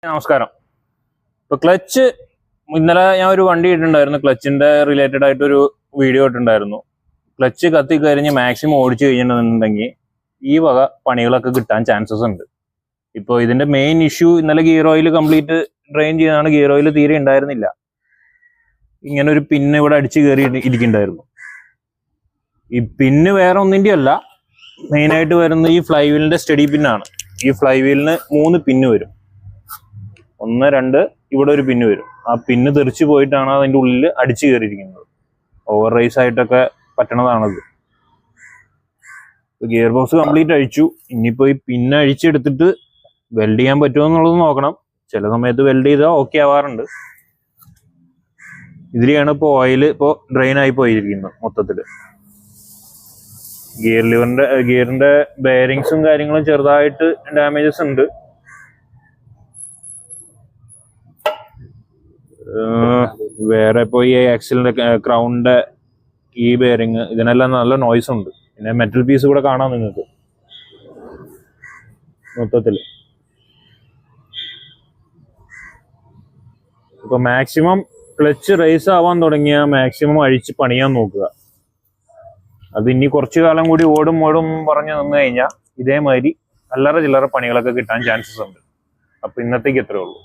നമസ്കാരം. ഇപ്പൊ ക്ലച്ച് ഇന്നലെ ഞാൻ ഒരു വണ്ടി ഇട്ടിട്ടുണ്ടായിരുന്നു, ക്ലച്ചിന്റെ റിലേറ്റഡ് ആയിട്ടൊരു വീഡിയോ ഇട്ടിട്ടുണ്ടായിരുന്നു. ക്ലച്ച് കത്തി കരിഞ്ഞ് മാക്സിമം ഓടിച്ചു കഴിഞ്ഞിട്ടുണ്ടെന്നുണ്ടെങ്കിൽ ഈ വക പണികളൊക്കെ കിട്ടാൻ ചാൻസസ് ഉണ്ട്. ഇപ്പോൾ ഇതിന്റെ മെയിൻ ഇഷ്യൂ ഇന്നലെ ഗിയർ ഓയിൽ കംപ്ലീറ്റ് ഡ്രെയിൻ ചെയ്താണ്. ഗിയർ ഓയിൽ തീരെ ഉണ്ടായിരുന്നില്ല. ഇങ്ങനെ ഒരു പിന്ന് ഇവിടെ അടിച്ച് കയറി ഇരിക്കുന്നുണ്ടായിരുന്നു. ഈ പിന്ന് വേറെ ഒന്നിൻ്റെ അല്ല, മെയിനായിട്ട് വരുന്ന ഈ ഫ്ലൈ വീലിന്റെ സ്റ്റഡി പിന്നാണ്. ഈ ഫ്ലൈ വീലിന് 3 പിന്ന് വരും. 1, 2 ഇവിടെ ഒരു പിന്ന് വരും. ആ പിന്ന് തെറിച്ച് പോയിട്ടാണ് അതിൻ്റെ ഉള്ളിൽ അടിച്ചു കയറിയിരിക്കുന്നത്. ഓവർ റൈസ് ആയിട്ടൊക്കെ പറ്റണതാണത്. ഗിയർ ബോക്സ് കംപ്ലീറ്റ് അഴിച്ചു. ഇനിയിപ്പോൾ ഈ പിന്ന് അഴിച്ചെടുത്തിട്ട് വെൽഡ് ചെയ്യാൻ പറ്റുമോ എന്നുള്ളത് നോക്കണം. ചില സമയത്ത് വെൽഡ് ചെയ്താൽ ഓക്കെ ആവാറുണ്ട്. ഇതിലെയാണ് ഇപ്പോൾ ഓയിൽ ഡ്രെയിൻ ആയി പോയിരിക്കുന്നത് മൊത്തത്തിൽ. ഗിയറിന്റെ ബെയറിങ്സും കാര്യങ്ങളും ചെറുതായിട്ട് ഡാമേജസ് ഉണ്ട്. വേറെ ഇപ്പോൾ ഈ ആക്സിലിന്റെ ക്രൗണിന്റെ ഈ ബെയറിങ് ഇതിനെല്ലാം നല്ല നോയ്സ് ഉണ്ട്. പിന്നെ മെറ്റൽ പീസ് കൂടെ കാണാം നിങ്ങൾക്ക് മൊത്തത്തിൽ. ഇപ്പൊ മാക്സിമം ക്ലച്ച് റേസ് ആവാൻ തുടങ്ങിയ മാക്സിമം അഴിച്ച് പണിയാൻ നോക്കുക. അത് ഇനി കുറച്ചു കാലം കൂടി ഓടും പറഞ്ഞു നിന്ന് കഴിഞ്ഞാൽ ഇതേമാതിരി അല്ലറ ചില്ലറ പണികളൊക്കെ കിട്ടാൻ ചാൻസസ് ഉണ്ട്. അപ്പൊ ഇന്നത്തേക്ക് എത്രയേ ഉള്ളൂ.